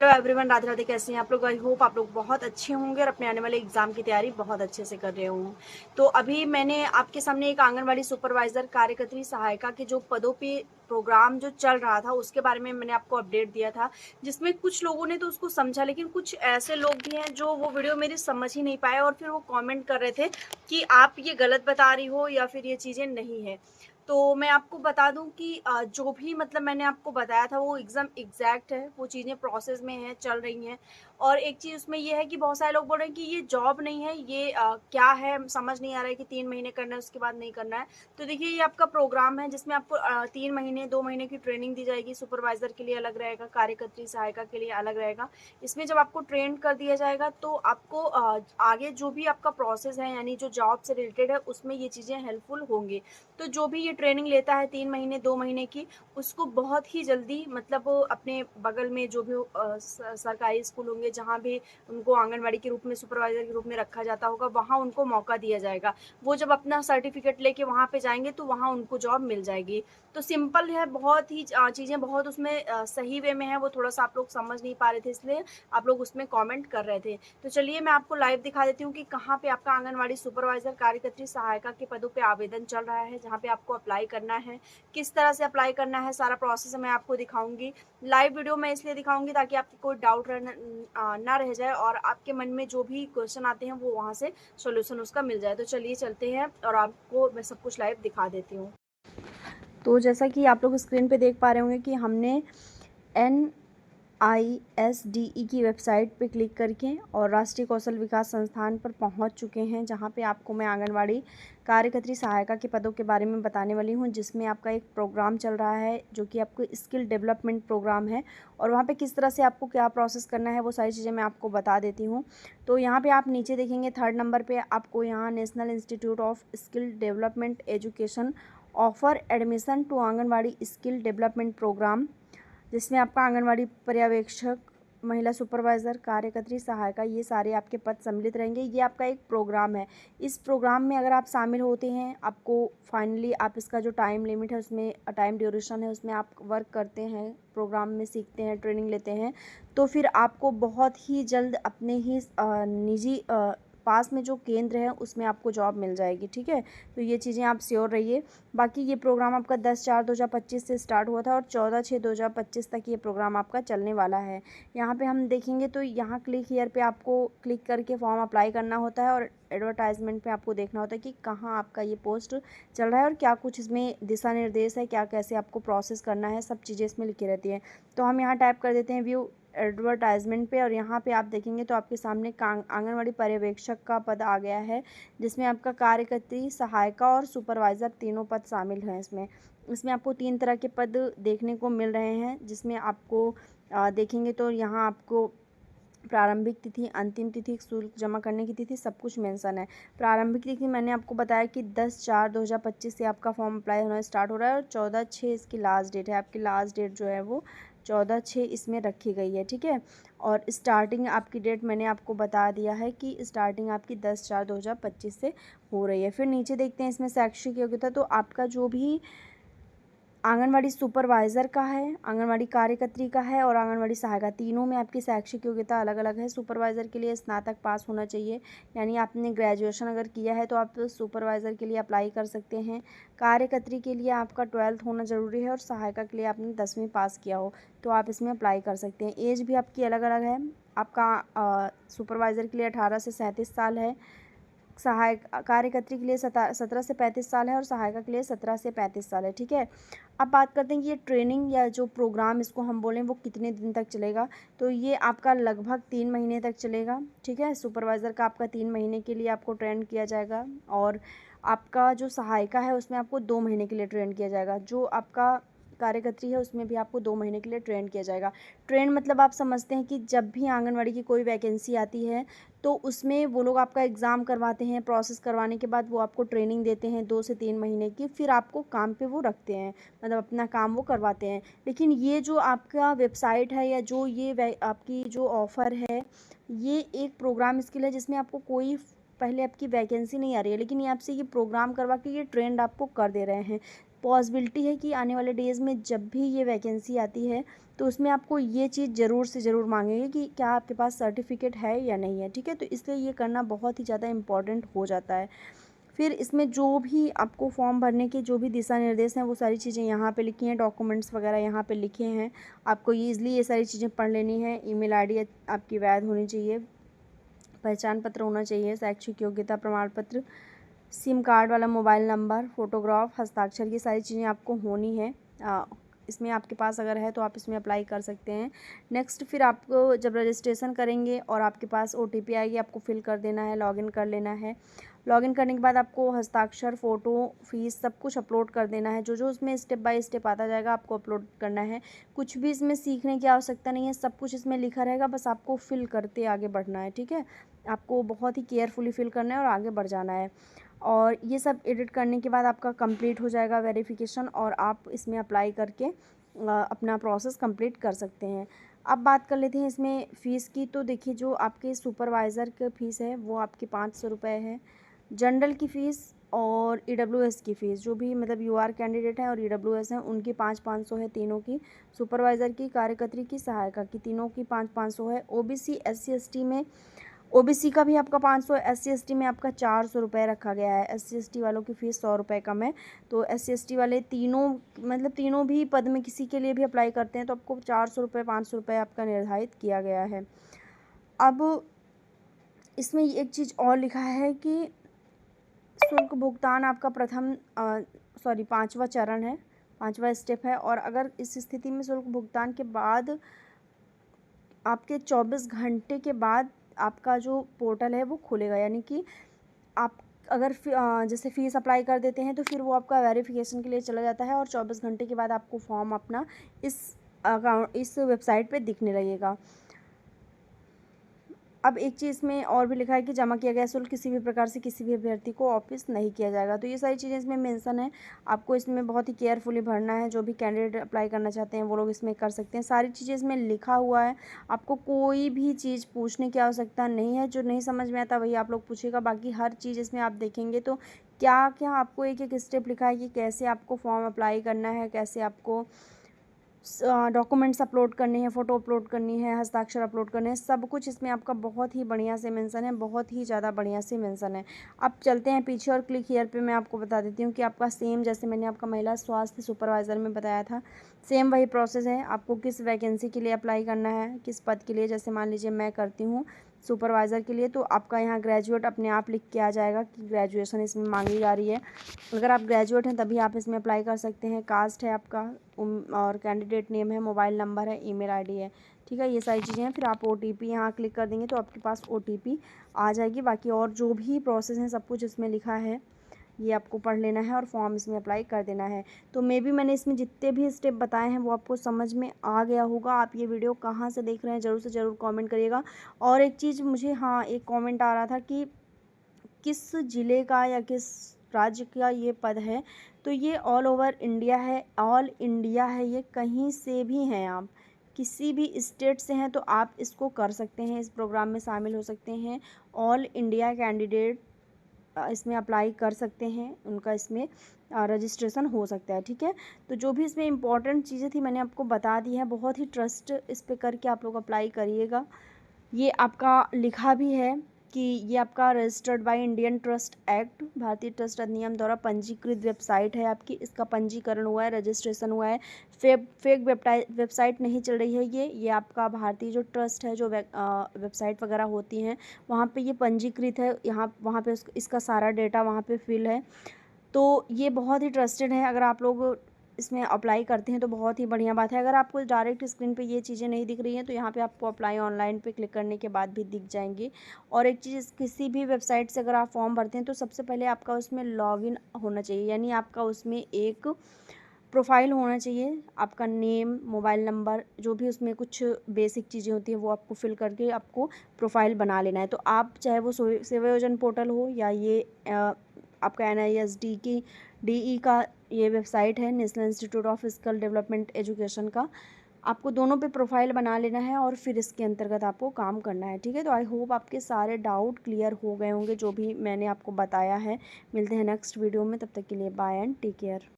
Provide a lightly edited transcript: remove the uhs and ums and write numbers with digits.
Hello everyone, Radhe Radhe. कैसे हैं आप लोग? आई होप आप लोग बहुत अच्छे होंगे और अपने आने वाले एग्जाम की तैयारी बहुत अच्छे से कर रहे होंगे। तो अभी मैंने आपके सामने एक आंगनवाड़ी सुपरवाइजर, कार्यकर्त्री सहायिका के जो पदों पे प्रोग्राम जो चल रहा था उसके बारे में मैंने आपको अपडेट दिया था, जिसमें कुछ लोगों ने तो उसको समझा, लेकिन कुछ ऐसे लोग भी हैं जो वो वीडियो मेरी समझ ही नहीं पाए और फिर वो कमेंट कर रहे थे कि आप ये गलत बता रही हो या फिर ये चीज़ें नहीं है। तो मैं आपको बता दूं कि जो भी मतलब मैंने आपको बताया था वो एकदम एग्जैक्ट है, वो चीज़ें प्रोसेस में हैं, चल रही हैं। और एक चीज़ उसमें ये है कि बहुत सारे लोग बोल रहे हैं कि ये जॉब नहीं है, ये क्या है, समझ नहीं आ रहा है कि 3 महीने करना है उसके बाद नहीं करना है। तो देखिए, ये आपका प्रोग्राम है जिसमें आपको 3 महीने 2 महीने की ट्रेनिंग दी जाएगी। सुपरवाइजर के लिए अलग रहेगा, कार्यकर्त्री सहायिका के लिए अलग रहेगा। इसमें जब आपको ट्रेन कर दिया जाएगा तो आपको आगे जो भी आपका प्रोसेस है, यानी जो जॉब से रिलेटेड है, उसमें ये चीज़ें हेल्पफुल होंगी। तो जो भी ये ट्रेनिंग लेता है 3 महीने 2 महीने की, उसको बहुत ही जल्दी मतलब वो अपने बगल में जो भी सरकारी स्कूल होंगे जहाँ भी उनको आंगनवाड़ी के रूप में सुपरवाइजर के रूप में रखा जाता होगा, वहाँ उनको मौका दिया जाएगा। वो जब अपना सर्टिफिकेट लेके वहाँ पे जाएंगे तो वहाँ उनको जॉब मिल जाएगी। तो सिंपल है, बहुत ही चीज़ें बहुत उसमें सही वे में है। वो थोड़ा सा आप लोग समझ नहीं पा रहे थे, इसलिए आप लोग उसमें कमेंट कर रहे थे। तो चलिए मैं आपको लाइव दिखा देती हूँ कि कहाँ पे आपका आंगनवाड़ी सुपरवाइजर, कार्यकर्त्री सहायिका के पदों पे आवेदन चल रहा है, जहाँ पे आपको अप्लाई करना है। किस तरह से अप्लाई करना है, सारा प्रोसेस मैं आपको दिखाऊंगी। लाइव वीडियो मैं इसलिए दिखाऊंगी ताकि आपको कोई डाउट ना रह जाए और आपके मन में जो भी क्वेश्चन आते हैं वो वहाँ से सोल्यूशन उसका मिल जाए। तो चलिए चलते हैं और आपको मैं सब कुछ लाइव दिखा देती हूँ। तो जैसा कि आप लोग स्क्रीन पे देख पा रहे होंगे कि हमने NISDE की वेबसाइट पे क्लिक करके और राष्ट्रीय कौशल विकास संस्थान पर पहुंच चुके हैं, जहां पे आपको मैं आंगनवाड़ी कार्यकर्त्री सहायिका के पदों के बारे में बताने वाली हूं, जिसमें आपका एक प्रोग्राम चल रहा है जो कि आपको स्किल डेवलपमेंट प्रोग्राम है। और वहां पे किस तरह से आपको क्या प्रोसेस करना है वो सारी चीज़ें मैं आपको बता देती हूँ। तो यहाँ पर आप नीचे देखेंगे 3rd नंबर पर आपको यहाँ national institute of skill development education offer admission to anganwadi skill development programme, जिसमें आपका आंगनवाड़ी पर्यवेक्षक, महिला सुपरवाइज़र, कार्यकर्त्री सहायिका, ये सारे आपके पद सम्मिलित रहेंगे। ये आपका एक प्रोग्राम है। इस प्रोग्राम में अगर आप शामिल होते हैं, आपको फाइनली आप इसका जो टाइम लिमिट है उसमें, टाइम ड्यूरेशन है उसमें आप वर्क करते हैं, प्रोग्राम में सीखते हैं, ट्रेनिंग लेते हैं, तो फिर आपको बहुत ही जल्द अपने ही निजी पास में जो केंद्र है उसमें आपको जॉब मिल जाएगी। ठीक है, तो ये चीज़ें आप श्योर रहिए। बाकी ये प्रोग्राम आपका 10/4/2025 से स्टार्ट हुआ था और 14/6/2025 तक ये प्रोग्राम आपका चलने वाला है। यहाँ पे हम देखेंगे तो यहाँ क्लिक हियर पे आपको क्लिक करके फॉर्म अप्लाई करना होता है और एडवर्टाइजमेंट पे आपको देखना होता है कि कहाँ आपका ये पोस्ट चल रहा है और क्या कुछ इसमें दिशा निर्देश है, क्या कैसे आपको प्रोसेस करना है, सब चीज़ें इसमें लिखी रहती हैं। तो हम यहाँ टाइप कर देते हैं व्यू एडवर्टाइजमेंट पे और यहाँ पे आप देखेंगे तो आपके सामने आंगनवाड़ी पर्यवेक्षक का पद आ गया है, जिसमें आपका कार्यकर्त्री सहायिका और सुपरवाइज़र तीनों पद शामिल हैं। इसमें इसमें आपको 3 तरह के पद देखने को मिल रहे हैं, जिसमें आपको देखेंगे तो यहाँ आपको प्रारंभिक तिथि, अंतिम तिथि, शुल्क जमा करने की तिथि, सब कुछ मेंशन है। प्रारंभिक तिथि मैंने आपको बताया कि 10/4/2025 से आपका फॉर्म अप्लाई होना स्टार्ट हो रहा है और 14/6 इसकी लास्ट डेट है। आपकी लास्ट डेट जो है वो 14/6 इसमें रखी गई है। ठीक है, और स्टार्टिंग आपकी डेट मैंने आपको बता दिया है कि स्टार्टिंग आपकी 10/4/2025 से हो रही है। फिर नीचे देखते हैं इसमें शैक्षिक योग्यता, तो आपका जो भी आंगनवाड़ी सुपरवाइज़र का है, आंगनवाड़ी कार्यकर्त्री का है और आंगनवाड़ी सहायिका, तीनों में आपकी शैक्षिक योग्यता अलग अलग है। सुपरवाइज़र के लिए स्नातक पास होना चाहिए, यानी आपने ग्रेजुएशन अगर किया है तो आप सुपरवाइज़र के लिए अप्लाई कर सकते हैं। कार्यकर्त्री के लिए आपका 12th होना ज़रूरी है और सहायिका के लिए आपने 10वीं पास किया हो तो आप इसमें अप्लाई कर सकते हैं। एज भी आपकी अलग अलग है। आपका सुपरवाइज़र के लिए 18 से 37 साल है, सहायक कार्यकर्त्री के लिए 17 से 35 साल है और सहायिका के लिए 17 से 35 साल है। ठीक है, अब बात करते हैं कि ये ट्रेनिंग या जो प्रोग्राम इसको हम बोलें वो कितने दिन तक चलेगा। तो ये आपका लगभग 3 महीने तक चलेगा। ठीक है, सुपरवाइज़र का आपका 3 महीने के लिए आपको ट्रेन किया जाएगा और आपका जो सहायिका है उसमें आपको 2 महीने के लिए ट्रेन किया जाएगा। जो आपका कार्यकर्त्री है उसमें भी आपको 2 महीने के लिए ट्रेन किया जाएगा। ट्रेन मतलब आप समझते हैं कि जब भी आंगनवाड़ी की कोई वैकेंसी आती है तो उसमें वो लोग आपका एग्ज़ाम करवाते हैं, प्रोसेस करवाने के बाद वो आपको ट्रेनिंग देते हैं 2 से 3 महीने की, फिर आपको काम पे वो रखते हैं, मतलब अपना काम वो करवाते हैं। लेकिन ये जो आपका वेबसाइट है या जो ये आपकी जो ऑफ़र है, ये एक प्रोग्राम स्किल है जिसमें आपको कोई पहले आपकी वैकेंसी नहीं आ रही है, लेकिन ये आपसे ये प्रोग्राम करवा के ये ट्रेंड आपको कर दे रहे हैं। पॉसिबिलिटी है कि आने वाले डेज़ में जब भी ये वैकेंसी आती है तो उसमें आपको ये चीज़ ज़रूर से ज़रूर मांगेंगे कि क्या आपके पास सर्टिफिकेट है या नहीं है, ठीक है। तो इसलिए ये करना बहुत ही ज़्यादा इम्पॉर्टेंट हो जाता है। फिर इसमें जो भी आपको फॉर्म भरने के जो भी दिशा निर्देश हैं वो सारी चीज़ें यहाँ पे लिखी हैं, डॉक्यूमेंट्स वगैरह यहाँ पे लिखे हैं। आपको ईज़िली ये सारी चीज़ें पढ़ लेनी है। ईमेल आईडी आपकी वैध होनी चाहिए, पहचान पत्र होना चाहिए, शैक्षिक योग्यता प्रमाण पत्र, सिम कार्ड वाला मोबाइल नंबर, फ़ोटोग्राफ, हस्ताक्षर, ये सारी चीज़ें आपको होनी है। इसमें आपके पास अगर है तो आप इसमें अप्लाई कर सकते हैं। नेक्स्ट फिर आपको जब रजिस्ट्रेशन करेंगे और आपके पास ओटीपी आएगी, आपको फिल कर देना है, लॉगिन कर लेना है। लॉगिन करने के बाद आपको हस्ताक्षर, फ़ोटो, फ़ीस सब कुछ अपलोड कर देना है। जो जो उसमें स्टेप बाय स्टेप आता जाएगा आपको अपलोड करना है। कुछ भी इसमें सीखने की आवश्यकता नहीं है, सब कुछ इसमें लिखा रहेगा, बस आपको फिल करते आगे बढ़ना है, ठीक है। आपको बहुत ही केयरफुली फिल करना है और आगे बढ़ जाना है। और ये सब एडिट करने के बाद आपका कंप्लीट हो जाएगा वेरिफिकेशन और आप इसमें अप्लाई करके अपना प्रोसेस कंप्लीट कर सकते हैं। अब बात कर लेते हैं इसमें फ़ीस की। तो देखिए, जो आपके सुपरवाइज़र की फ़ीस है वो आपकी 500 रुपये है। जनरल की फ़ीस और ईडब्ल्यूएस की फ़ीस, जो भी मतलब यूआर कैंडिडेट हैं और ईडब्ल्यूएस हैं उनकी 500 है तीनों की। सुपरवाइज़र की, कार्यकर्त्री की, सहायिका की, तीनों की 500 है। ओबीसी एससी एसटी में, ओबीसी का भी आपका 500, एससी एसटी में आपका 400 रुपये रखा गया है। एससी एसटी वालों की फ़ीस 100 रुपये कम है। तो एससी एसटी वाले तीनों मतलब तीनों भी पद में किसी के लिए भी अप्लाई करते हैं तो आपको 400 रुपये 500 रुपये आपका निर्धारित किया गया है। अब इसमें एक चीज़ और लिखा है कि शुल्क भुगतान आपका पाँचवा चरण है, पाँचवा स्टेप है। और अगर इस स्थिति में शुल्क भुगतान के बाद आपके 24 घंटे के बाद आपका जो पोर्टल है वो खुलेगा। यानी कि आप अगर जैसे फ़ीस अप्लाई कर देते हैं तो फिर वो आपका वेरिफिकेशन के लिए चला जाता है और 24 घंटे के बाद आपको फॉर्म अपना इस वेबसाइट पे दिखने लगेगा। अब एक चीज़ में और भी लिखा है कि जमा किया गया शुल्क किसी भी प्रकार से किसी भी अभ्यर्थी को वापस नहीं किया जाएगा। तो ये सारी चीज़ें इसमें मेंशन है। आपको इसमें बहुत ही केयरफुली भरना है। जो भी कैंडिडेट अप्लाई करना चाहते हैं वो लोग इसमें कर सकते हैं। सारी चीज़ें इसमें लिखा हुआ है। आपको कोई भी चीज़ पूछने की आवश्यकता नहीं है। जो नहीं समझ में आता वही आप लोग पूछिएगा। बाकी हर चीज़ इसमें आप देखेंगे तो क्या क्या आपको एक एक स्टेप लिखा है कि कैसे आपको फॉर्म अप्लाई करना है, कैसे आपको डॉक्यूमेंट्स अपलोड करने हैं, फ़ोटो अपलोड करनी है, हस्ताक्षर अपलोड करने हैं, सब कुछ इसमें आपका बहुत ही बढ़िया से मेंशन है, बहुत ही ज़्यादा बढ़िया से मेंशन है। अब चलते हैं पीछे और क्लिक हियर पे मैं आपको बता देती हूँ कि आपका सेम जैसे मैंने आपका महिला स्वास्थ्य सुपरवाइज़र में बताया था, सेम वही प्रोसेस है। आपको किस वैकेंसी के लिए अप्लाई करना है, किस पद के लिए, जैसे मान लीजिए मैं करती हूँ सुपरवाइज़र के लिए, तो आपका यहाँ ग्रेजुएट अपने आप लिख के आ जाएगा कि ग्रेजुएशन इसमें मांगी जा रही है। अगर आप ग्रेजुएट हैं तभी आप इसमें अप्लाई कर सकते हैं। कास्ट है आपका और कैंडिडेट नेम है, मोबाइल नंबर है, ईमेल आईडी है, ठीक है। ये सारी चीज़ें हैं। फिर आप ओटीपी यहाँ क्लिक कर देंगे तो आपके पास ओटीपी आ जाएगी। बाकी और जो भी प्रोसेस हैं सब कुछ इसमें लिखा है, ये आपको पढ़ लेना है और फॉर्म इसमें अप्लाई कर देना है। तो मैंने इसमें जितने भी स्टेप बताए हैं वो आपको समझ में आ गया होगा। आप ये वीडियो कहाँ से देख रहे हैं ज़रूर से ज़रूर कमेंट करिएगा। और एक चीज़ मुझे एक कमेंट आ रहा था कि किस ज़िले का या किस राज्य का ये पद है। तो ये ऑल ओवर इंडिया है, ऑल इंडिया है, ये कहीं से भी हैं, आप किसी भी स्टेट से हैं तो आप इसको कर सकते हैं, इस प्रोग्राम में शामिल हो सकते हैं। ऑल इंडिया कैंडिडेट इसमें अप्लाई कर सकते हैं, उनका इसमें रजिस्ट्रेशन हो सकता है, ठीक है। तो जो भी इसमें इम्पॉर्टेंट चीज़ें थी मैंने आपको बता दी है। बहुत ही ट्रस्ट इस पे करके आप लोग अप्लाई करिएगा। ये आपका लिखा भी है कि ये आपका registered by Indian trust act, भारतीय ट्रस्ट अधिनियम द्वारा पंजीकृत वेबसाइट है आपकी। इसका पंजीकरण हुआ है, रजिस्ट्रेशन हुआ है। फेक वेबसाइट नहीं चल रही है। ये आपका भारतीय जो ट्रस्ट है, जो वेबसाइट वगैरह होती हैं वहाँ पे ये पंजीकृत है। वहाँ पे इसका सारा डेटा वहाँ पे फिल है। तो ये बहुत ही ट्रस्टेड है। अगर आप लोग इसमें अप्लाई करते हैं तो बहुत ही बढ़िया बात है। अगर आपको डायरेक्ट स्क्रीन पे ये चीज़ें नहीं दिख रही हैं तो यहाँ पे आपको अप्लाई ऑनलाइन पे क्लिक करने के बाद भी दिख जाएंगी। और एक चीज़, किसी भी वेबसाइट से अगर आप फॉर्म भरते हैं तो सबसे पहले आपका उसमें लॉगिन होना चाहिए। यानी आपका उसमें एक प्रोफाइल होना चाहिए। आपका नेम, मोबाइल नंबर, जो भी उसमें कुछ बेसिक चीज़ें होती हैं वो आपको फिल करके आपको प्रोफाइल बना लेना है। तो आप चाहे वो सेवा योजन पोर्टल हो या ये आपका NISD की DE का ये वेबसाइट है, national institute of skill development education का, आपको दोनों पे प्रोफाइल बना लेना है और फिर इसके अंतर्गत आपको काम करना है, ठीक है। तो आई होप आपके सारे डाउट क्लियर हो गए होंगे जो भी मैंने आपको बताया है। मिलते हैं नेक्स्ट वीडियो में, तब तक के लिए बाय एंड टेक केयर।